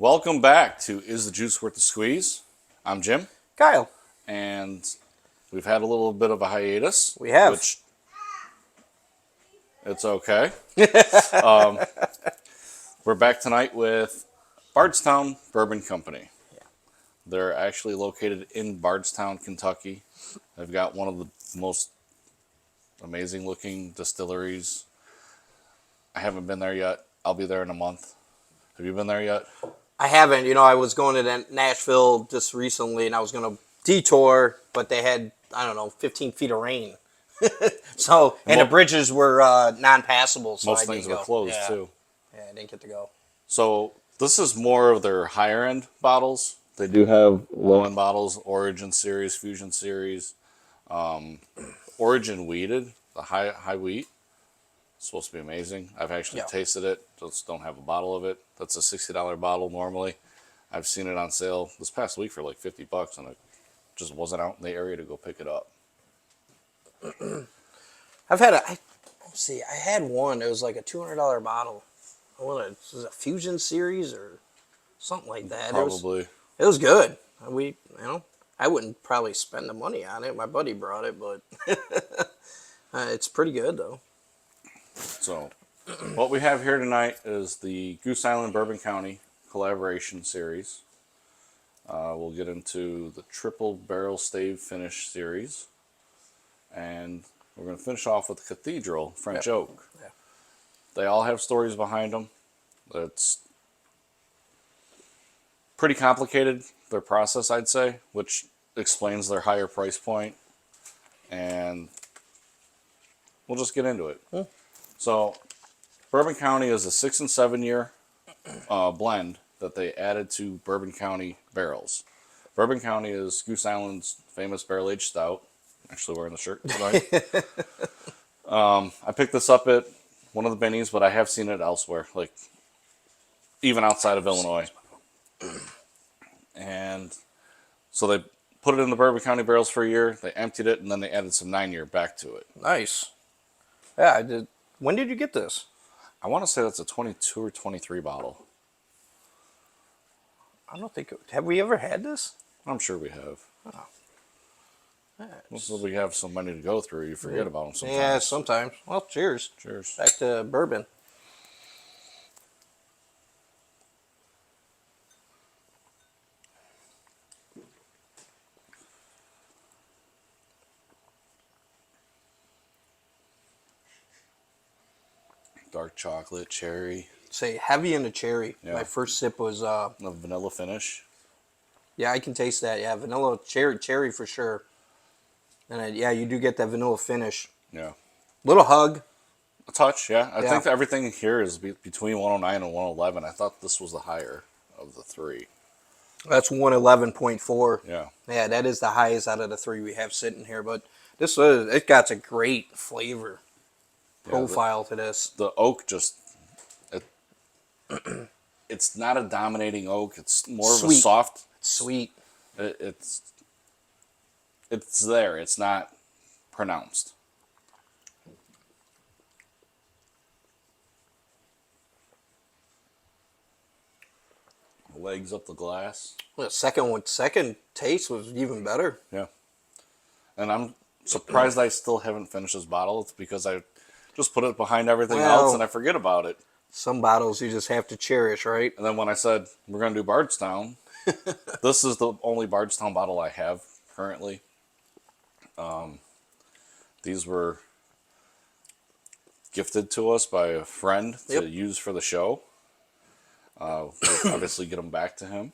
Welcome back to Is the Juice Worth the Squeeze? I'm Jim, Kyle, and we've had a little bit of a hiatus. we have. Which, it's okay. We're back tonight with Bardstown Bourbon Company. They're actually located in Bardstown, Kentucky. They've got one of the most amazing looking distilleries. I haven't been there yet. I'll be there in a month. Have you been there yet? I haven't. I was going to Nashville just recently, and I was going to detour, but they had, 15 feet of rain. And the bridges were non-passable. So Most things were closed, too. Yeah, I didn't get to go. So this is more of their higher end bottles. They do have low end bottles, Origin Series, Fusion Series, Origin Wheated, the high wheat. It's supposed to be amazing. I've actually tasted it. Just don't have a bottle of it. That's a $60 bottle normally. I've seen it on sale this past week for like $50, and it just wasn't out in the area to go pick it up. I had one. It was like a $200 bottle. Was it a Fusion Series or something like that? Probably. It was good. I wouldn't probably spend the money on it. My buddy brought it, but it's pretty good though. So, what we have here tonight is the Goose Island Bourbon County collaboration series. We'll get into the triple barrel stave finish series, and we're going to finish off with the Cathedral French Oak. Yeah. They all have stories behind them. It's pretty complicated, their process, I'd say, which explains their higher price point. And we'll just get into it. So, Bourbon County is a 6 and 7 year blend that they added to Bourbon County barrels. Bourbon County is Goose Island's famous barrel-aged stout. Actually wearing the shirt tonight. I picked this up at one of the bennies, but I have seen it elsewhere, like even outside of Illinois. And so they put it in the Bourbon County barrels for a year. They emptied it, and then they added some 9-year back to it. Nice. Yeah, I did. When did you get this? I want to say that's a 22 or 23 bottle. I don't think... Have we ever had this? I'm sure we have. Oh. So we have so many to go through, you forget about them sometimes. Yeah, sometimes. Well, cheers. Cheers. Back to bourbon. Dark chocolate, cherry. Say heavy in the cherry. Yeah. My first sip was The vanilla finish. yeah, I can taste that. Yeah, vanilla cherry for sure. And you do get that vanilla finish. Yeah. Little hug. A touch, yeah. I think that everything here is between 109 and 111. I thought this was the higher of the three. That's 111.4. Yeah. Yeah, that is the highest out of the three we have sitting here. But it got a great flavor profile to this. The oak just, it's not a dominating oak. It's more of a soft. Sweet. It's there. It's not pronounced. Legs up the glass. The second taste was even better. Yeah. And I'm surprised I still haven't finished this bottle. It's because I just put it behind everything else and I forget about it. Some bottles you just have to cherish, right? And then when I said we're going to do Bardstown, this is the only Bardstown bottle I have currently. These were gifted to us by a friend to use for the show. We'll obviously get them back to him.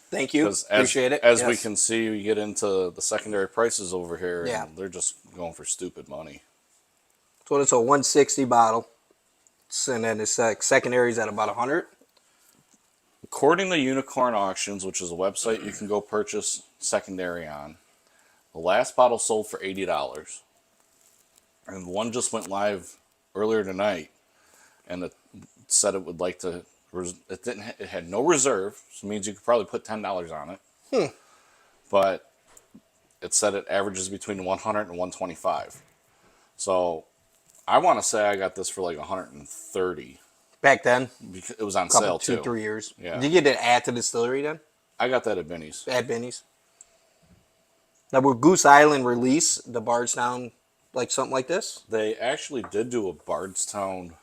Thank you. Appreciate it. As we can see, we get into the secondary prices over here, and they're just going for stupid money. So it's a 160 bottle, and then it's secondaries at about 100. According to Unicorn Auctions, which is a website you can go purchase secondary on, the last bottle sold for $80, and one just went live earlier tonight, and it said it would like to. It had no reserve, so it means you could probably put $10 on it. But it said it averages between 100 and 125. So I want to say I got this for like 130. Back then, because it was on couple sale two, too. 3 years. Yeah. Did you get it at the distillery then? I got that at Benny's. At Benny's. Now, will Goose Island release the Bardstown like something like this? They actually did do a Bardstown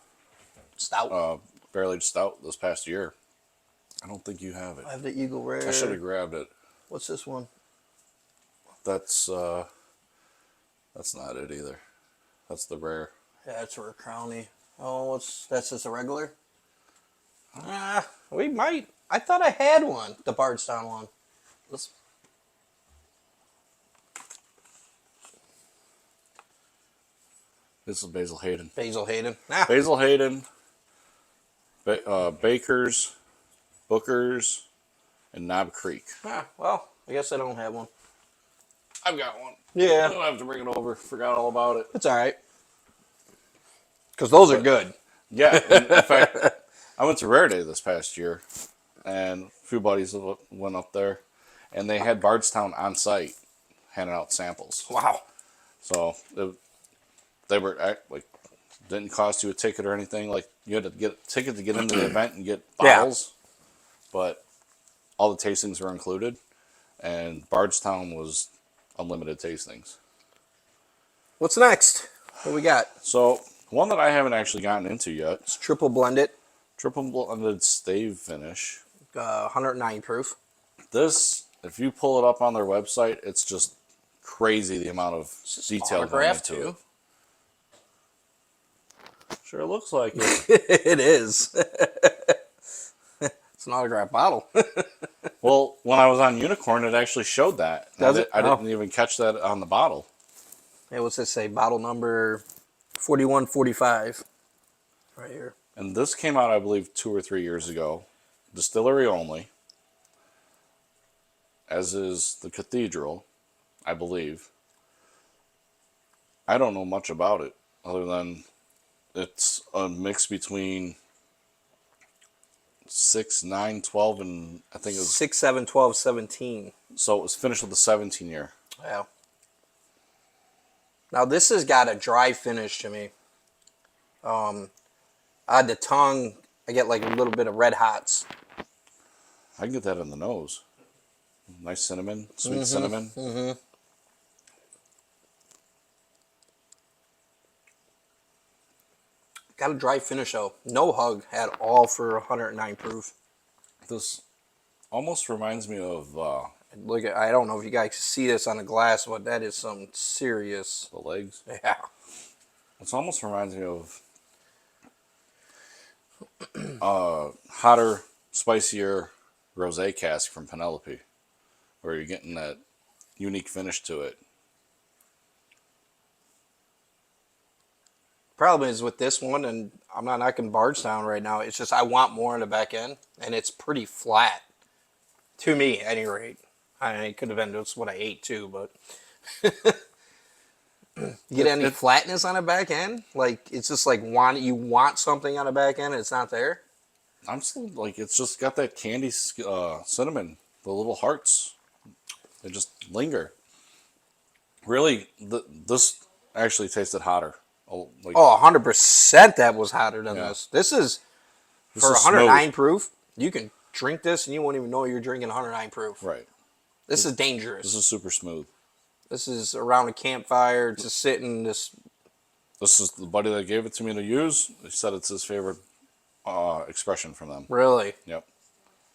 Stout. barrel aged stout this past year. I don't think you have it. I have the Eagle Rare. I should have grabbed it. What's this one? That's not it either. That's the rare. Yeah, that's Rare County. Oh, that's just a regular? We might. I thought I had one, the Bardstown one. This is Basil Hayden. Basil Hayden. Basil Hayden, Bakers, Booker's, and Knob Creek. Well, I guess I don't have one. I've got one. I Yeah, don't have to bring it over. Forgot all about it. it's all right. Because those are good. Yeah. In fact, I went to Rare Day this past year, and a few buddies went up there, and they had Bardstown on site, handing out samples. Wow. So they were like, didn't cost you a ticket or anything. Like you had to get a ticket to get into the event and get bottles, but all the tastings were included, and Bardstown was unlimited tastings. What's next? What we got? So one that I haven't actually gotten into yet, It's triple blended, triple blended Stave finish. 109 proof. This, if you pull it up on their website, it's just crazy the amount of detail going Autographed into too. it. Sure looks like it. It is. It's an autographed bottle. Well, when I was on Unicorn, it actually showed that. Does it? I didn't even catch that on the bottle. Hey, what's this say? Bottle number 4145. Right here. And this came out, I believe, 2 or 3 years ago. Distillery only. As is the Cathedral, I believe. I don't know much about it, other than it's a mix between 6, 9, 12, and I think it was 6, 7, 12, 17. So it was finished with the 17 year. Yeah. Now this has got a dry finish to me. I had the tongue. I get like a little bit of red hots. I can get that in the nose. Nice cinnamon, sweet cinnamon. Mm-hmm. Got a dry finish though. No hug at all for 109 proof. This almost reminds me of Look at, I don't know if you guys can see this on the glass, but that is some serious. the legs. Yeah. It almost reminds me of hotter, spicier rosé cask from Penelope, where you're getting that unique finish to it. Problem is with this one, and I'm not knocking Bardstown right now, it's just I want more in the back end, and it's pretty flat. To me, at any rate. I mean, it could have been just what I ate too, but... You get any flatness on the back end? Like, it's just like you want something on the back end, and it's not there? I'm still like, it's just got that candy cinnamon, the little hearts. They just linger. Really, this actually tasted hotter. Like, Oh, 100% that was hotter than Yeah. this. This is, this for is 109 smooth. proof, you can drink this and you won't even know you're drinking 109 proof. Right. This is dangerous. This is super smooth. This is around a campfire, just sitting, this... This is the buddy that gave it to me to use. He said it's his favorite expression from them. Really? Yep.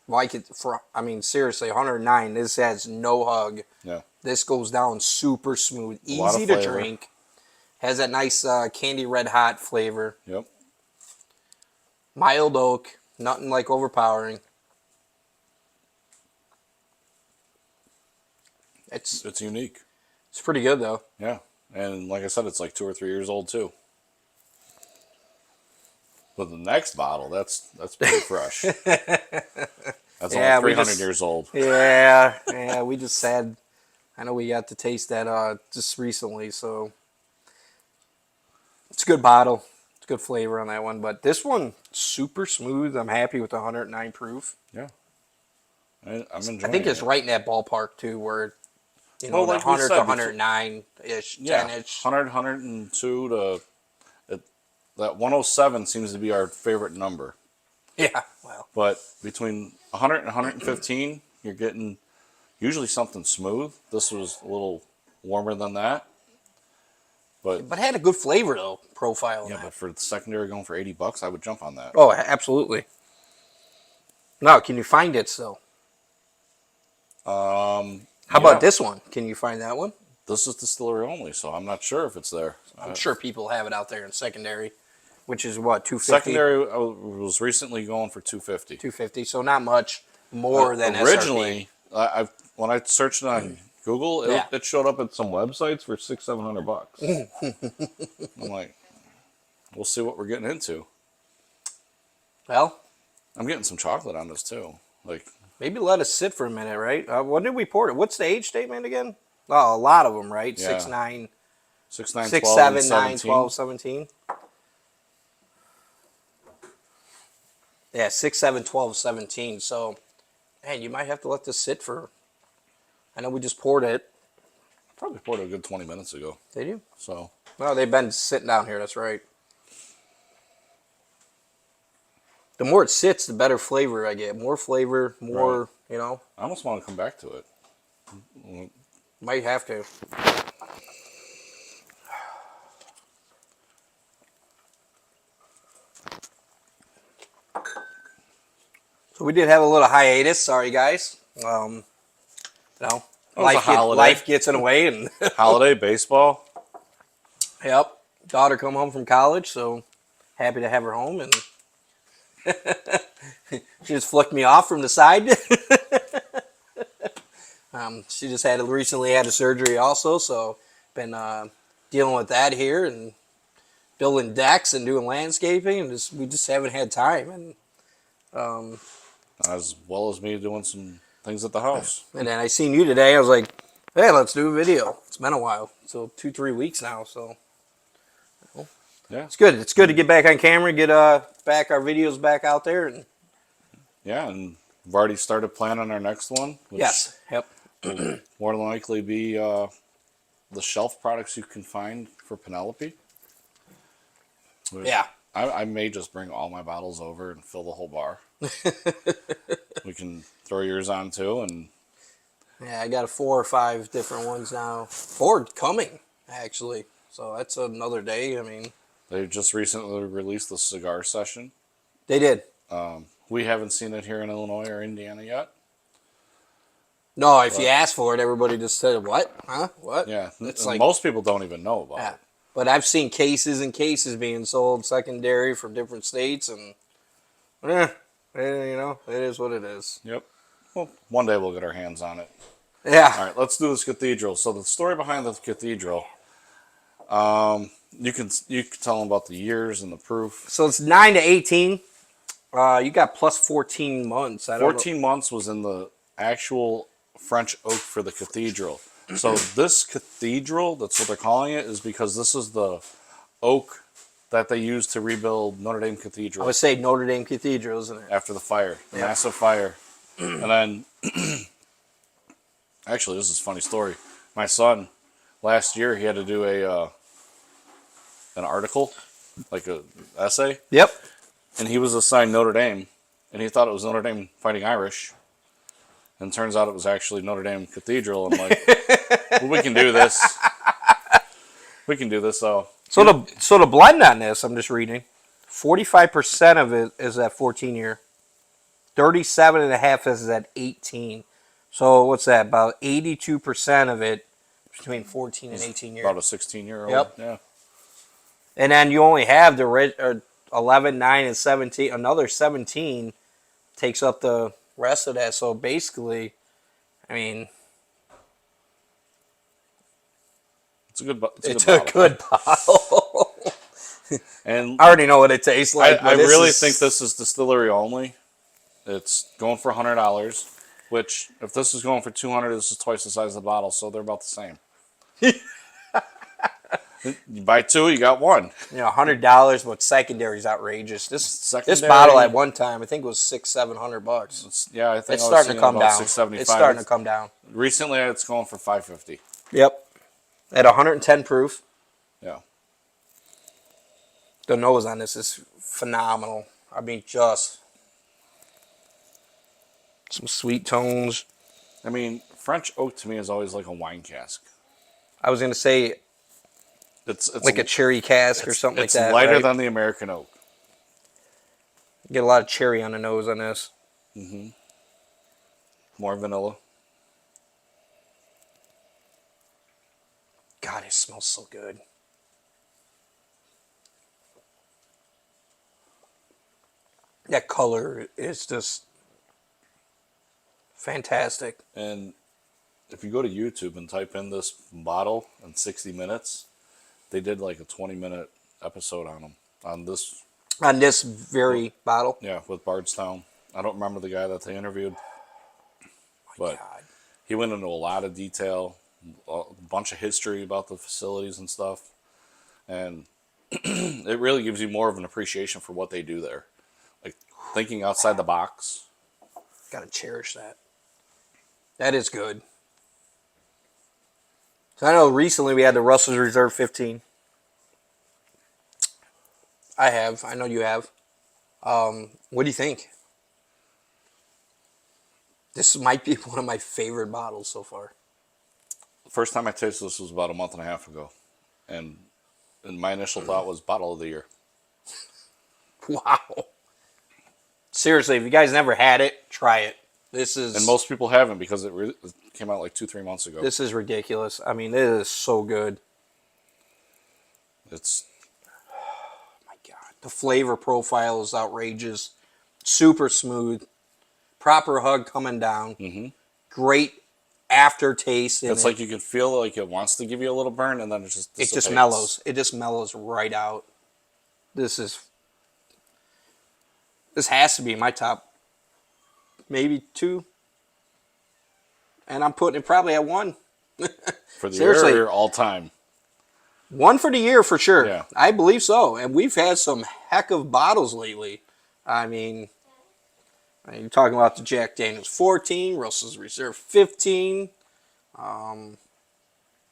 Like it for, I mean, seriously, 109, this has no hug. Yeah. This goes down super smooth, lot of easy to flavor. drink. Has that nice candy red hot flavor. Yep. Mild oak, nothing like overpowering. It's unique. It's pretty good though. Yeah. And like I said, it's like 2 or 3 years old too. But the next bottle, that's pretty fresh. That's Yeah, only we 300 just- years old. Yeah, we just had, I know we got to taste that just recently, so it's a good bottle. It's good flavor on that one, but this one, super smooth. I'm happy with the 109 proof. Yeah. I'm enjoying I think it's it. right in that ballpark too, where, you know, Well, the like we 100 said to before- 109-ish, Yeah. 10-ish. 100, 102 to... that 107 seems to be our favorite number. Yeah, well. But between 100 and 115, you're getting usually something smooth. This was a little warmer than that. But But it had a good flavor, though, profile. yeah, but for the secondary going for $80, I would jump on that. Oh, absolutely. Now, can you find it still? How about this one? Can you find that one? This is distillery only, so I'm not sure if it's there. I'm sure people have it out there in secondary, which is what, 250? Secondary was recently going for 250. 250, so not much more than originally. When I searched it on Google, it showed up at some websites for $600-700. I'm like, we'll see what we're getting into. Well, I'm getting some chocolate on this too. Like, maybe let it sit for a minute, right? When did we pour it? What's the age statement again? Oh, a lot of them, right? Yeah. 6, 9, 6, 9, 6, 12, 7, and 9, 17. 12, 17. Yeah, 6, 7, 12, 17. So, man, you might have to let this sit for. I know we just poured it. Probably poured it a good 20 minutes ago. Did you? So, No, they've been sitting down here. That's right. The more it sits, the better flavor I get. More flavor, more, you know. I almost want to come back to it. Might have to. So we did have a little hiatus. Sorry, guys. You know, life gets in the way, and Holiday baseball. yep, daughter come home from college, so happy to have her home, and she just flicked me off from the side. She just recently had a surgery also, so been dealing with that here and building decks and doing landscaping, and we just haven't had time. And As well as me doing some things at the house. and then I seen you today. I was like, hey, let's do a video. It's been a while, so 2-3 weeks now. So Yeah. it's good. It's good to get back on camera, get back our videos back out there, and Yeah, and we've already started planning our next one. Which yes, yep. will more than likely be the shelf products you can find for Penelope. Yeah. I may just bring all my bottles over and fill the whole bar. We can throw yours on too, and Yeah, I got 4 or 5 different ones now. 4 coming, actually. So that's another day. I mean, they just recently released the cigar session. they did. We haven't seen it here in Illinois or Indiana yet. No, if you ask for it, everybody just said, what? Huh? What? Yeah, It's and most people don't even know about yeah. it. But I've seen cases and cases being sold secondary from different states, and you know, it is what it is. Yep. Well, one day we'll get our hands on it. Yeah. All right, let's do this Cathedral. So the story behind the Cathedral, you can tell them about the years and the proof. So it's 9 to 18. You got plus 14 months. I don't 14 months was in the actual French oak for the Cathedral. So this Cathedral, that's what they're calling it, is because this is the oak that they used to rebuild Notre Dame I Cathedral would say Notre Dame Cathedral, isn't it? after the fire, the Yeah. massive fire. And then, actually, this is a funny story. My son, last year, he had to do an article, like a essay, Yep. and he was assigned Notre Dame, and he thought it was Notre Dame Fighting Irish, and turns out it was actually Notre Dame Cathedral. I'm like, well, we can do this. We can do this. So the blend on this, I'm just reading, 45% of it is at 14 year. 37.5 is at 18. So what's that? About 82% of it between 14 and 18 years. about a 16-year-old. Yep. Yeah. And then you only have the 11, 9, and 17. Another 17 takes up the rest of that. So basically, I mean, It's a good bottle. it's a good bottle. And I already know what it tastes like. I really think this is distillery only. It's going for $100, which if this is going for $200, this is twice the size of the bottle, so they're about the same. You buy 2, you got 1. You know, $100, but secondary is outrageous. This Secondary- bottle at one time, I think it was $600-700. Yeah, I think It's I was starting to seeing come about down. $675. It's starting to come down. Recently, it's going for $550. Yep. At 110 proof. Yeah. The nose on this is phenomenal. I mean, just some sweet tones. I mean, French oak to me is always like a wine cask. I was gonna say It's like a cherry cask or something like it's that. lighter Right? than the American oak. You get a lot of cherry on the nose on this. More vanilla. God, it smells so good. That color is just fantastic. And if you go to YouTube and type in this bottle in 60 minutes, they did like a 20-minute episode on them. On this, On this very bottle. yeah, with Bardstown. I don't remember the guy that they interviewed, but God. he went into a lot of detail, a bunch of history about the facilities and stuff. And it really gives you more of an appreciation for what they do there. Like thinking outside the box. Gotta cherish that. That is good. So I know recently we had the Russell's Reserve 15. I have. I know you have. What do you think? This might be one of my favorite bottles so far. The first time I tasted this was about a month and a half ago. And my initial thought was bottle of the year. Wow. Seriously, if you guys never had it, try it. This is And most people haven't because it came out like 2-3 months ago. this is ridiculous. I mean, it is so good. It's My God, the flavor profile is outrageous. Super smooth. Proper hug coming down. Great aftertaste. it's like you can feel like it wants to give you a little burn, and then it just it just dissipates. mellows. It just mellows right out. This has to be my top, maybe 2, and I'm putting it probably at 1. For the Seriously. year or all time. 1 for the year for sure. Yeah. I believe so. And we've had some heck of bottles lately. I mean, you're talking about the Jack Daniels 14, Russell's Reserve 15.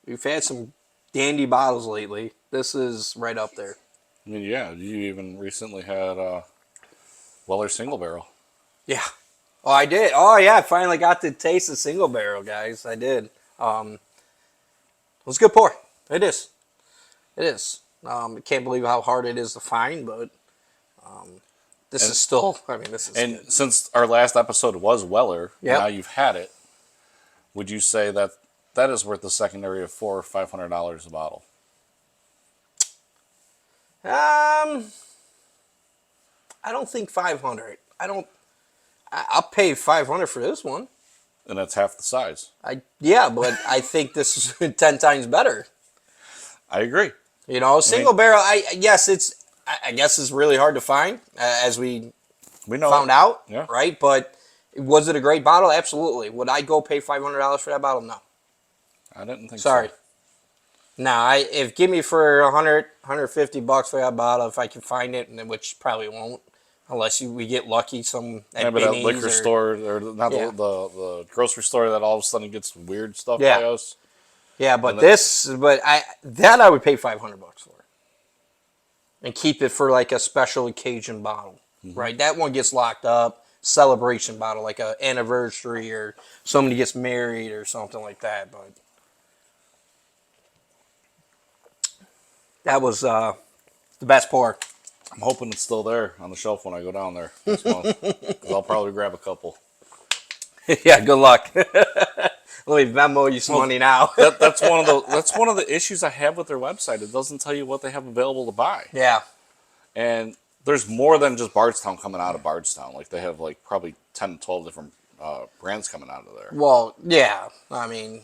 We've had some dandy bottles lately. This is right up there. I mean, yeah, you even recently had Weller Single Barrel. Yeah. Oh, I did. Oh, yeah. I finally got to taste the single barrel, guys. I did. It was a good pour. It is. It is. I can't believe how hard it is to find, but this is still, I mean, this is And good. since our last episode was Weller, Yep. now you've had it, would you say that that is worth the secondary of $400 or $500 a bottle? I don't think 500. I'll pay 500 for this one. And that's half the size. Yeah, but I think this is 10 times better. I agree. You know, single barrel. I guess it's really hard to find, as we know found it. out, Yeah. right? But was it a great bottle? Absolutely. Would I go pay $500 for that bottle? No. I didn't think Sorry. so. No, if give me for 100, 150 bucks for that bottle if I can find it, and which probably won't, unless we get lucky at Maybe that Binny's liquor store, or not Yeah. the grocery store that all of a sudden gets weird stuff Yeah. by us. Yeah, but And I would pay 500 bucks for, and keep it for like a special occasion bottle, right? That one gets locked up, celebration bottle, like a anniversary or somebody gets married or something like that. But that was the best pour. I'm hoping it's still there on the shelf when I go down there this month. 'Cause I'll probably grab a couple. Yeah, good luck. Let me Venmo you some money now. That's one of the issues I have with their website. It doesn't tell you what they have available to buy. Yeah. And there's more than just Bardstown coming out of Bardstown. Like they have like probably 10, 12 different brands coming out of there. Well, yeah. I mean,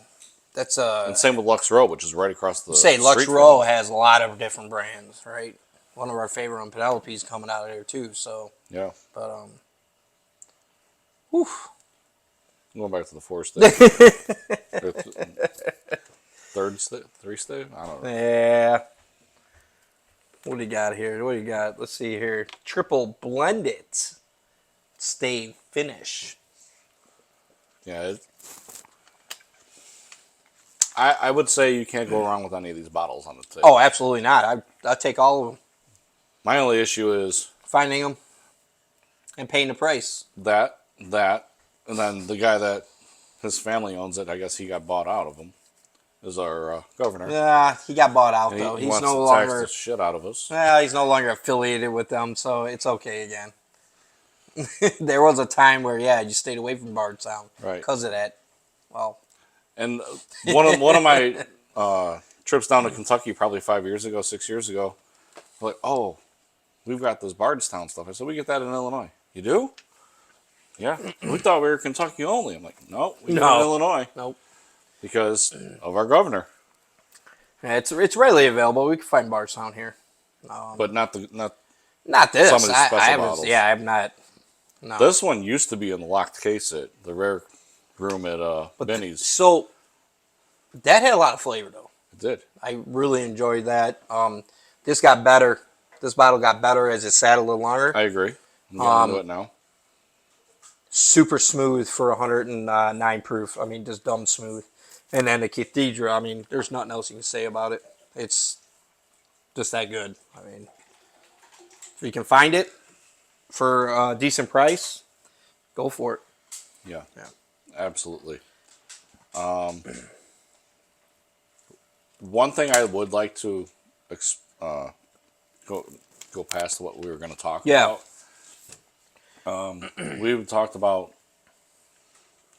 that's And same with Lux Row, which is right across the say Lux street Row from has a lot of different brands, right? One of our favorite on Penelope's coming out of there too. So, Yeah. but whew. Going back to the fourth stave. Three stave? I don't know. Yeah. What do you got here? What do you got? Let's see here. Triple blended Stave finish. Yeah. I would say you can't go wrong with any of these bottles on the table. Oh, absolutely not. I take all of them. My only issue is Finding them and paying the price. that, and then the guy that his family owns it, I guess he got bought out of him, is our governor. Yeah, he got bought out And though. he He's wants no to tax longer. the shit out of us. Well, he's no longer affiliated with them, so it's okay again. There was a time where you stayed away from Bardstown Right. because of that. Well, And one of my trips down to Kentucky probably 5 years ago, 6 years ago, like, oh, we've got this Bardstown stuff. I said, we get that in Illinois. You do? Yeah. We thought we were Kentucky only. I'm like, no, we got it in Illinois. nope. Because of our governor. Yeah, it's readily available. We can find Bardstown here. But not Not this. some of these I special haven't. bottles. Yeah, I'm not. No. This one used to be in the locked case at the rare room at Benny's. So that had a lot of flavor though. It did. I really enjoyed that. This got better. This bottle got better as it sat a little longer. I agree. I'm getting into it now. Super smooth for 109 proof. I mean, just dumb smooth. And then the Cathedral. I mean, there's nothing else you can say about it. It's just that good. I mean, if you can find it for a decent price, go for it. Yeah. Yeah. Absolutely. One thing I would like to go past what we were going to talk about. We talked about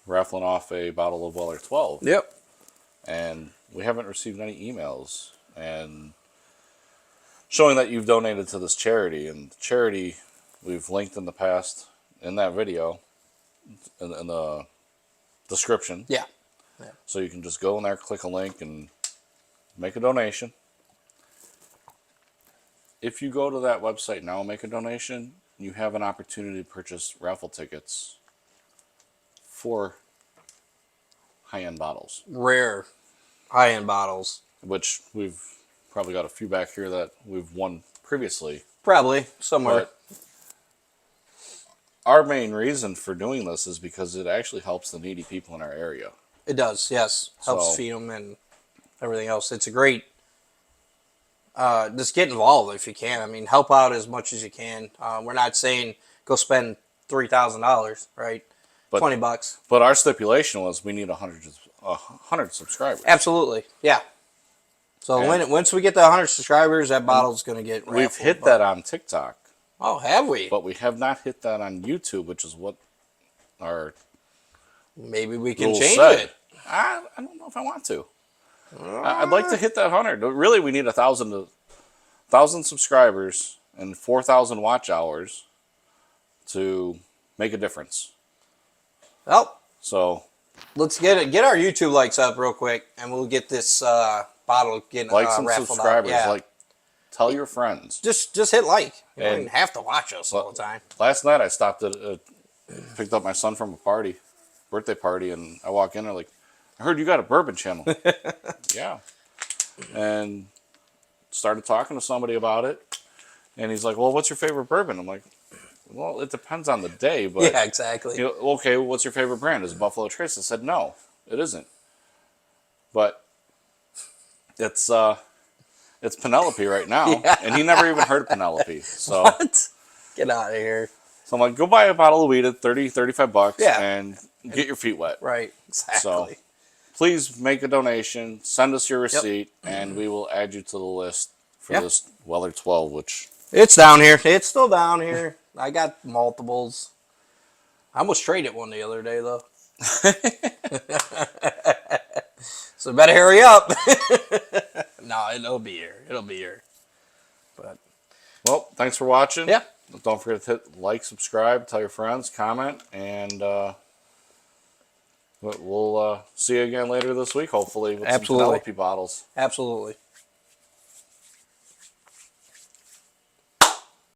raffling off a bottle of Weller 12. Yep. And we haven't received any emails and showing that you've donated to this charity. And the charity we've linked in the past in that video in the description. Yeah. So you can just go in there, click a link, and make a donation. If you go to that website now and make a donation, you have an opportunity to purchase raffle tickets for high-end bottles. Rare high-end bottles. Which we've probably got a few back here that we've won previously. Probably somewhere. But our main reason for doing this is because it actually helps the needy people in our area. It does, yes. Helps feed them and everything else. It's a great. Just get involved if you can. I mean, help out as much as you can. We're not saying go spend $3,000, right? But, $20. But our stipulation was we need 100 subscribers. Absolutely, yeah. So once we get the 100 subscribers, that bottle's going to get raffled. We've hit that on TikTok. Oh, have we? But we have not hit that on YouTube, which is what our maybe we can rules change say. it. I don't know if I want to. I'd like to hit that 100. Really, we need 1,000 subscribers and 4,000 watch hours to make a difference. Well, So let's get our YouTube likes up real quick, and we'll get this bottle getting likes and raffled subscribers. out. Yeah. Like, tell your friends. Just hit like. You don't And- even have to watch us all the time. Last night I stopped at picked up my son from a birthday party, and I walk in there like, I heard you got a bourbon channel. Yeah. And started talking to somebody about it, and he's like, well, what's your favorite bourbon? I'm like, well, it depends on the day, but Yeah, exactly. you know, okay, what's your favorite brand? Is it Buffalo Trace? I said, no, it isn't. But it's Penelope right now, and he never even heard of Penelope. So What? Get out of here. So I'm like, go buy a bottle of weed at $35 Yeah. and get your feet wet. Right. Exactly. So please make a donation, send us your receipt, and we will add you to the list for this Weller 12, which... It's down here. It's still down here. I got multiples. I almost traded one the other day, though. So better hurry up. No, it'll be here. It'll be here. But Well, thanks for watching. Yeah. Don't forget to hit like, subscribe, tell your friends, comment, and we'll see you again later this week, hopefully, with Absolutely. some Penelope bottles. absolutely.